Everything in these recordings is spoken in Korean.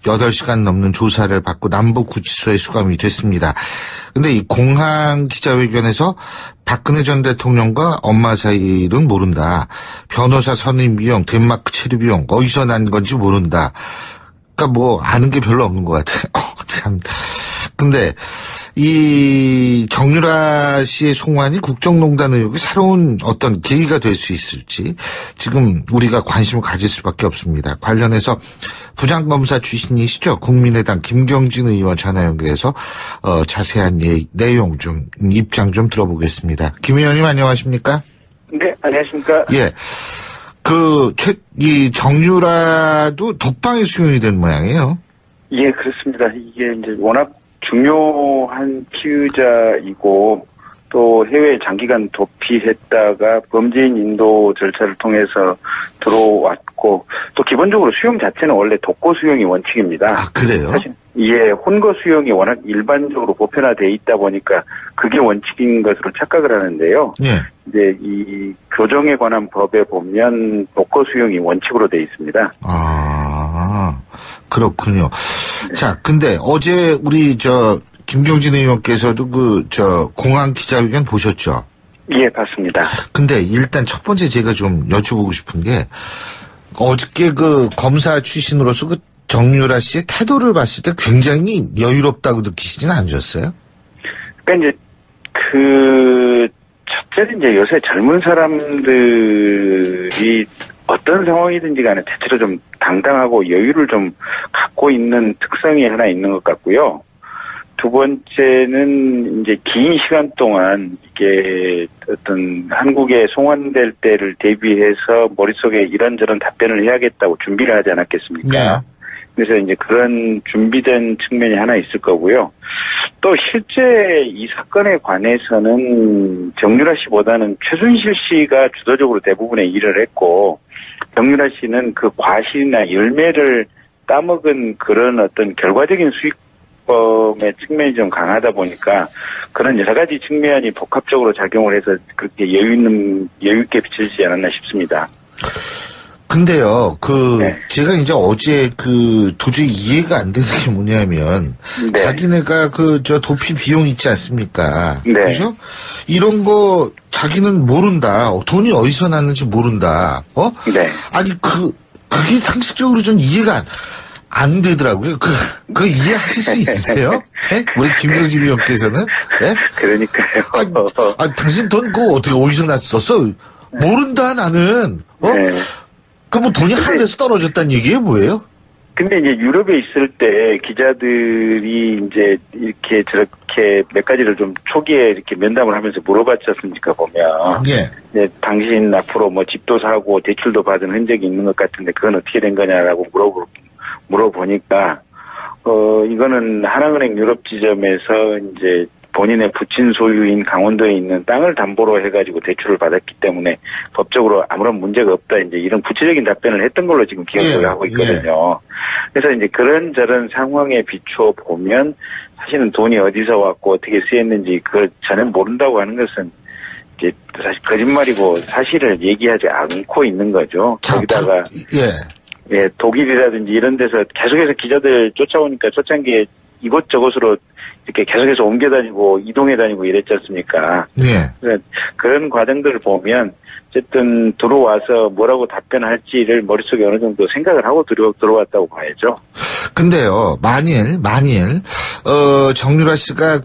8시간 넘는 조사를 받고 남부구치소에 수감이 됐습니다. 근데 이 공항 기자회견에서 박근혜 전 대통령과 엄마 사이는 모른다. 변호사 선임 비용, 덴마크 체류 비용 어디서 난 건지 모른다. 그러니까 뭐 아는 게 별로 없는 것 같아요. 참. 근데 이 정유라 씨의 송환이 국정농단 의혹이 새로운 어떤 계기가 될 수 있을지 지금 우리가 관심을 가질 수밖에 없습니다. 관련해서 부장검사 출신이시죠. 국민의당 김경진 의원 전화 연결해서 자세한 내용 좀 입장 좀 들어보겠습니다. 김 의원님 안녕하십니까? 네, 안녕하십니까? 예. 이 정유라도 독방에 수용이 된 모양이에요. 예, 그렇습니다. 이게 이제 워낙 중요한 피의자이고 또 해외에 장기간 도피했다가 범죄인 인도 절차를 통해서 들어왔고 또 기본적으로 수용 자체는 원래 독고 수용이 원칙입니다. 아, 그래요? 사실 예, 혼거 수용이 워낙 일반적으로 보편화되어 있다 보니까 그게 원칙인 것으로 착각을 하는데요. 예. 이제 이 교정에 관한 법에 보면 독거 수용이 원칙으로 되어 있습니다. 아, 그렇군요. 네. 자, 근데 어제 우리 김경진 의원께서도 공항 기자회견 보셨죠? 예, 봤습니다. 근데 일단 첫 번째 제가 좀 여쭤보고 싶은 게 어저께 검사 출신으로서 정유라 씨의 태도를 봤을 때 굉장히 여유롭다고 느끼시진 않으셨어요? 그러니까 이제 첫째는 이제 요새 젊은 사람들이 어떤 상황이든지 간에 대체로 좀 당당하고 여유를 좀 갖고 있는 특성이 하나 있는 것 같고요. 두 번째는 이제 긴 시간 동안 이게 어떤 한국에 송환될 때를 대비해서 머릿속에 이런저런 답변을 해야겠다고 준비를 하지 않았겠습니까? 네. 그래서 이제 그런 준비된 측면이 하나 있을 거고요. 또 실제 이 사건에 관해서는 정유라 씨보다는 최순실 씨가 주도적으로 대부분의 일을 했고 정유라 씨는 그 과실이나 열매를 따먹은 그런 어떤 결과적인 수익범의 측면이 좀 강하다 보니까 그런 여러 가지 측면이 복합적으로 작용을 해서 그렇게 여유 있게 비춰지지 않았나 싶습니다. 근데요, 네. 제가 이제 어제 도저히 이해가 안 되는 게 뭐냐면, 네. 자기네가 도피 비용 있지 않습니까? 네. 그죠? 이런 거 자기는 모른다. 돈이 어디서 났는지 모른다. 네. 아니, 그게 상식적으로 좀 이해가 안 되더라고요. 이해하실 수 있으세요? 네? 우리 김경진 의원께서는? 네? 그러니까요. 당신 돈 어떻게 어디서 났었어? 모른다, 나는. 네. 그럼 돈이 하늘에서 떨어졌다는 얘기예요, 뭐예요? 근데 이제 유럽에 있을 때 기자들이 이제 이렇게 저렇게 몇 가지를 좀 초기에 이렇게 면담을 하면서 물어봤지 않습니까, 보면. 예. 네, 당신 앞으로 집도 사고 대출도 받은 흔적이 있는 것 같은데 그건 어떻게 된 거냐라고 물어보니까, 이거는 하나은행 유럽 지점에서 이제 본인의 부친 소유인 강원도에 있는 땅을 담보로 해가지고 대출을 받았기 때문에 법적으로 아무런 문제가 없다. 이제 이런 구체적인 답변을 했던 걸로 지금 기억을 하고 있거든요. 그래서 이제 그런저런 상황에 비추어 보면 사실은 돈이 어디서 왔고 어떻게 쓰였는지 그걸 전혀 모른다고 하는 것은 이제 사실 거짓말이고 사실을 얘기하지 않고 있는 거죠. 거기다가 예, 독일이라든지 이런 데서 계속해서 기자들 쫓아오니까 쫓아온 게 이곳저곳으로 이렇게 계속해서 옮겨 다니고 이동해 다니고 이랬지 않습니까? 네. 그런 과정들을 보면 어쨌든 들어와서 뭐라고 답변할지를 머릿속에 어느 정도 생각을 하고 들어왔다고 봐야죠. 근데요, 만일 정유라 씨가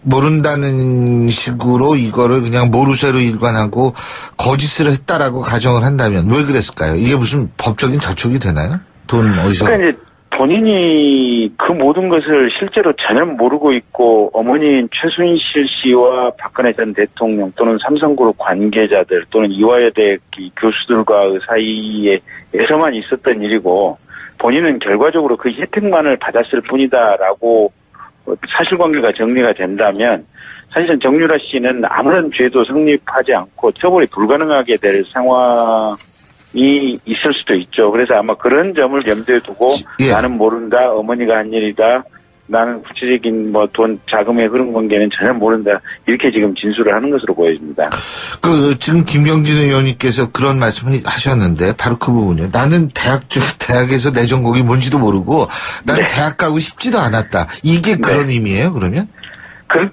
모른다는 식으로 이거를 그냥 모르쇠로 일관하고 거짓을 했다라고 가정을 한다면 왜 그랬을까요? 이게 무슨 법적인 저촉이 되나요? 돈 어디서? 그러니까 이제 본인이 그 모든 것을 실제로 전혀 모르고 있고 어머니인 최순실 씨와 박근혜 전 대통령 또는 삼성그룹 관계자들 또는 이화여대 교수들과 사이에서만 있었던 일이고 본인은 결과적으로 그 혜택만을 받았을 뿐이다라고 사실관계가 정리가 된다면 사실은 정유라 씨는 아무런 죄도 성립하지 않고 처벌이 불가능하게 될 상황이 있을 수도 있죠. 그래서 아마 그런 점을 염두에 두고 나는 모른다, 어머니가 한 일이다, 나는 구체적인 뭐 돈 자금의 흐름 관계는 전혀 모른다. 이렇게 지금 진술을 하는 것으로 보여집니다. 지금 김경진 의원님께서 그런 말씀을 하셨는데 바로 그 부분이요. 나는 대학에서 내 전공이 뭔지도 모르고 난 네. 대학 가고 싶지도 않았다. 이게 그런 의미예요, 그러면?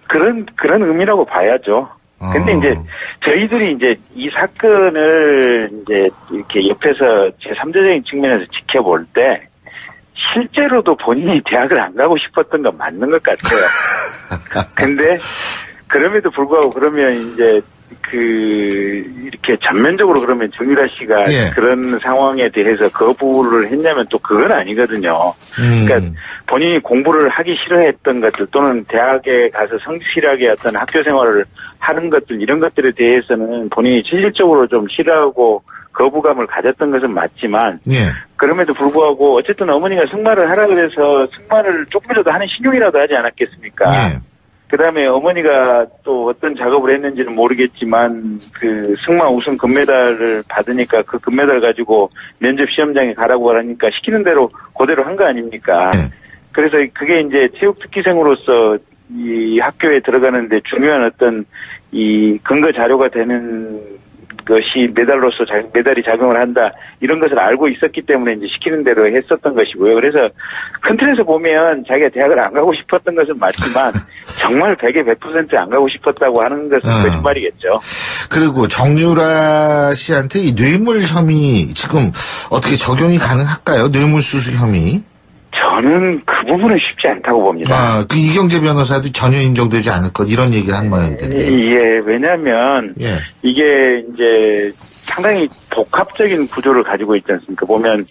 그런 의미라고 봐야죠. 근데 이제 저희들이 이제 이 사건을 이제 이렇게 옆에서 제3자적인 측면에서 지켜볼 때 실제로도 본인이 대학을 안 가고 싶었던 건 맞는 것 같아요. 근데 그럼에도 불구하고 그러면 이제 이렇게 전면적으로 그러면 정유라 씨가 예. 그런 상황에 대해서 거부를 했냐면 또 그건 아니거든요. 그러니까 본인이 공부를 하기 싫어했던 것들 또는 대학에 가서 성실하게 어떤 학교 생활을 하는 것들 이런 것들에 대해서는 본인이 실질적으로 좀 싫어하고 거부감을 가졌던 것은 맞지만 예. 그럼에도 불구하고 어쨌든 어머니가 승마를 하라 그래서 승마를 조금이라도 하는 신용이라도 하지 않았겠습니까? 예. 그다음에 어머니가 또 어떤 작업을 했는지는 모르겠지만 그 승마 우승 금메달을 받으니까 그 금메달 가지고 면접 시험장에 가라고 하니까 시키는 대로 그대로 한 거 아닙니까? 네. 그래서 그게 이제 체육 특기생으로서 이 학교에 들어가는데 중요한 어떤 이 근거 자료가 되는 것이 메달이 작용을 한다 이런 것을 알고 있었기 때문에 이제 시키는 대로 했었던 것이고요. 그래서 큰 틀에서 보면 자기가 대학을 안 가고 싶었던 것은 맞지만 정말 100에 100%안 가고 싶었다고 하는 것은 거짓말이겠죠. 그리고 정유라 씨한테 이 뇌물 혐의 지금 어떻게 적용이 가능할까요? 뇌물 수수 혐의? 저는 그 부분은 쉽지 않다고 봅니다. 그 이경재 변호사도 전혀 인정되지 않을 것 이런 얘기를 한 모양인데. 예, 왜냐하면 이게 이제 상당히 복합적인 구조를 가지고 있지 않습니까? 보면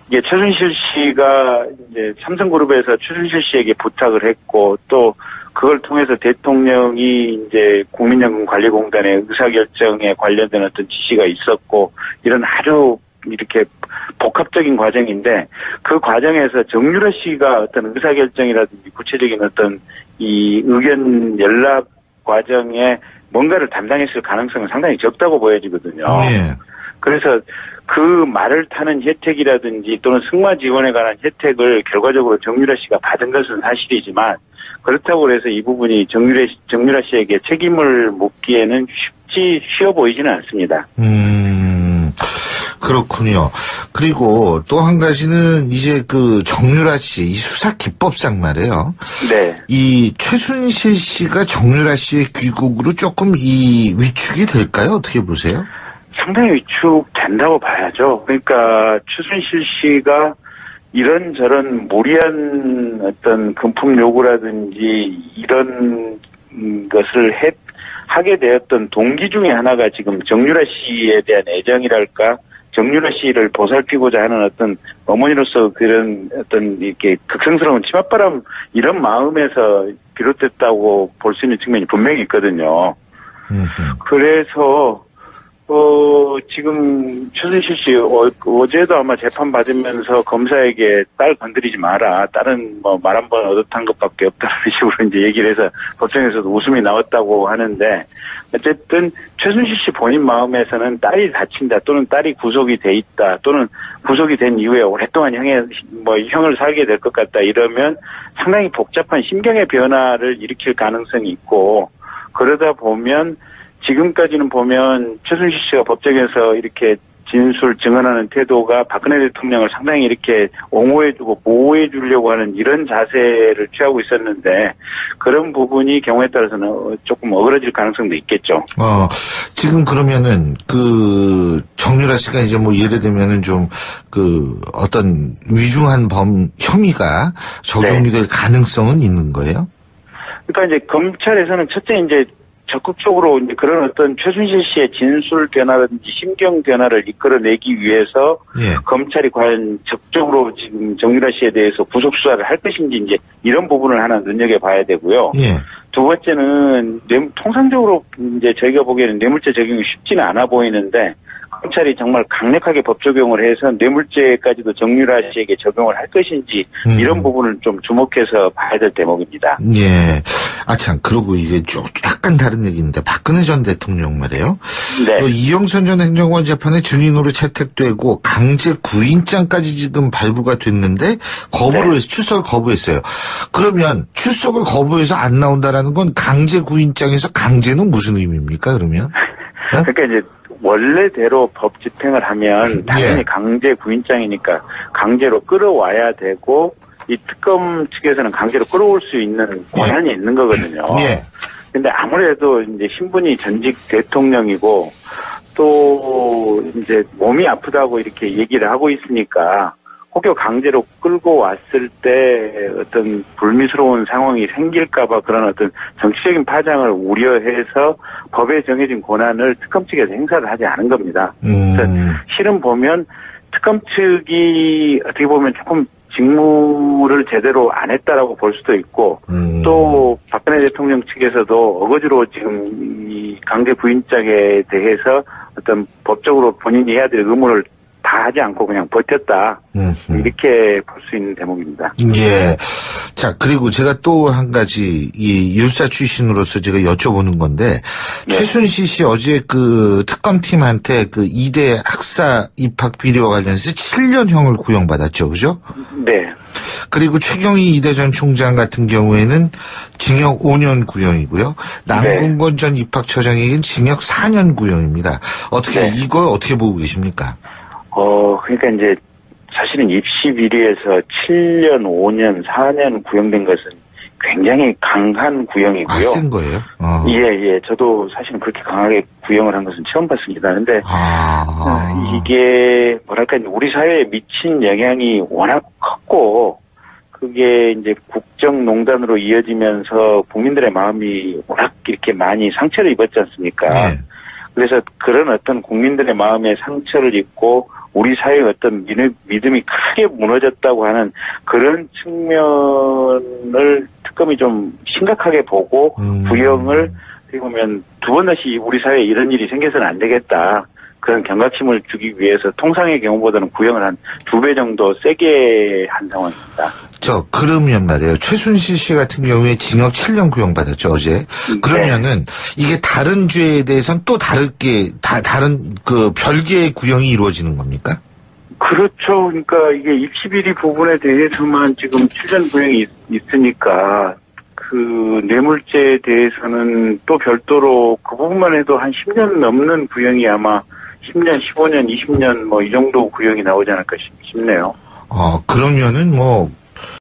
이게 최순실 씨가 이제 삼성그룹에서 최순실 씨에게 부탁을 했고 또 그걸 통해서 대통령이 이제 국민연금관리공단의 의사결정에 관련된 어떤 지시가 있었고 이런 아주 이렇게 복합적인 과정인데 그 과정에서 정유라 씨가 어떤 의사결정이라든지 구체적인 어떤 이 의견 연락 과정에 뭔가를 담당했을 가능성은 상당히 적다고 보여지거든요. 그래서 그 말을 타는 혜택이라든지 또는 승마 지원에 관한 혜택을 결과적으로 정유라 씨가 받은 것은 사실이지만 그렇다고 해서 이 부분이 정유라 씨에게 책임을 묻기에는 쉬워 보이지는 않습니다. 그렇군요. 그리고 또 한 가지는 이제 그 정유라 씨, 이 수사 기법상 말이에요. 네. 이 최순실 씨가 정유라 씨의 귀국으로 조금 이 위축이 될까요? 어떻게 보세요? 상당히 위축된다고 봐야죠. 그러니까 최순실 씨가 이런저런 무리한 어떤 금품 요구라든지 이런 것을 하게 되었던 동기 중에 하나가 지금 정유라 씨에 대한 애정이랄까 정유라 씨를 보살피고자 하는 어떤 어머니로서 그런 어떤 이렇게 극성스러운 치맛바람 이런 마음에서 비롯됐다고 볼 수 있는 측면이 분명히 있거든요. 그래서 지금 최순실 씨 어제도 아마 재판 받으면서 검사에게 딸 건드리지 마라. 딸은 뭐 말 한 번 얻어탄 것밖에 없다는 식으로 이제 얘기를 해서 법정에서도 웃음이 나왔다고 하는데 어쨌든 최순실 씨 본인 마음에서는 딸이 다친다 또는 딸이 구속이 돼 있다 또는 구속이 된 이후에 오랫동안 형을 살게 될 것 같다 이러면 상당히 복잡한 심경의 변화를 일으킬 가능성이 있고 그러다 보면 지금까지는 보면 최순실 씨가 법정에서 이렇게 진술 증언하는 태도가 박근혜 대통령을 상당히 이렇게 옹호해주고 보호해주려고 하는 이런 자세를 취하고 있었는데 그런 부분이 경우에 따라서는 조금 어그러질 가능성도 있겠죠. 지금 그러면은 그 정유라 씨가 이제 뭐 예를 들면은 좀 그 어떤 위중한 혐의가 적용이 될 가능성은 있는 거예요? 그러니까 이제 검찰에서는 첫째 이제 적극적으로 이제 그런 어떤 최순실 씨의 진술 변화라든지 심경 변화를 이끌어내기 위해서 검찰이 과연 적극적으로 지금 정유라 씨에 대해서 구속 수사를 할 것인지 이제 이런 부분을 하나 눈여겨봐야 되고요. 두 번째는 통상적으로 이제 저희가 보기에는 뇌물죄 적용이 쉽지는 않아 보이는데 검찰이 정말 강력하게 법 적용을 해서 뇌물죄까지도 정유라 씨에게 적용을 할 것인지 이런 부분을 좀 주목해서 봐야 될 대목입니다. 예. 아, 참. 그러고 이게 좀 약간 다른 얘기인데 박근혜 전 대통령 말이에요. 네. 이영선 전 행정관 재판에 증인으로 채택되고 강제 구인장까지 지금 발부가 됐는데 거부를 해서 출석을 거부했어요. 그러면 출석을 거부해서 안 나온다라는 건 강제 구인장에서 강제는 무슨 의미입니까? 그러면? 네? 그러니까 이제 원래대로 법 집행을 하면 당연히 예. 강제 구인장이니까 강제로 끌어와야 되고 이 특검 측에서는 강제로 끌어올 수 있는 권한이 있는 거거든요. 예. 근데 아무래도 이제 신분이 전직 대통령이고 또 이제 몸이 아프다고 이렇게 얘기를 하고 있으니까 혹여 강제로 끌고 왔을 때 어떤 불미스러운 상황이 생길까봐 그런 어떤 정치적인 파장을 우려해서 법에 정해진 권한을 특검 측에서 행사를 하지 않은 겁니다. 그래서 실은 보면 특검 측이 어떻게 보면 조금 직무를 제대로 안 했다라고 볼 수도 있고 또 박근혜 대통령 측에서도 어거지로 지금 이 강제 구인장에 대해서 어떤 법적으로 본인이 해야 될 의무를 다 하지 않고 그냥 버텼다. 이렇게 볼 수 있는 대목입니다. 예. 자, 그리고 제가 또 한 가지 이 율사 출신으로서 제가 여쭤보는 건데 네. 최순실 씨 어제 그 특검팀한테 그 2대 학사 입학 비리와 관련해서 7년형을 구형받았죠. 그죠? 네. 그리고 최경희 이대 전 총장 같은 경우에는 징역 5년 구형이고요. 남궁건 전 입학처장에게는 징역 4년 구형입니다. 어떻게 이거 어떻게 보고 계십니까? 그러니까 이제 사실은 입시 비리에서 7년, 5년, 4년 구형된 것은 굉장히 강한 구형이고요. 센 거예요? 예. 저도 사실은 그렇게 강하게 구형을 한 것은 처음 봤습니다. 근데 이게 뭐랄까 우리 사회에 미친 영향이 워낙 컸고 그게 이제 국정농단으로 이어지면서 국민들의 마음이 워낙 이렇게 많이 상처를 입었지 않습니까? 네. 그래서 그런 어떤 국민들의 마음에 상처를 입고 우리 사회의 어떤 믿음이 크게 무너졌다고 하는 그런 측면을 특검이 좀 심각하게 보고 구형을 어떻게 보면 두 번 다시 우리 사회에 이런 일이 생겨서는 안 되겠다. 그런 경각심을 주기 위해서 통상의 경우보다는 구형을 한 2배 정도 세게 한 상황입니다. 그러면 말이에요. 최순실 씨 같은 경우에 징역 7년 구형받았죠, 어제. 그러면은 이게 다른 죄에 대해서는 또 다른 그 별개의 구형이 이루어지는 겁니까? 그렇죠. 그러니까 이게 입시비리 부분에 대해서만 지금 7년 구형이 있으니까 그 뇌물죄에 대해서는 또 별도로 그 부분만 해도 한 10년 넘는 구형이 아마 10년, 15년, 20년 뭐 이 정도 구형이 나오지 않을까 싶네요. 그러면은 뭐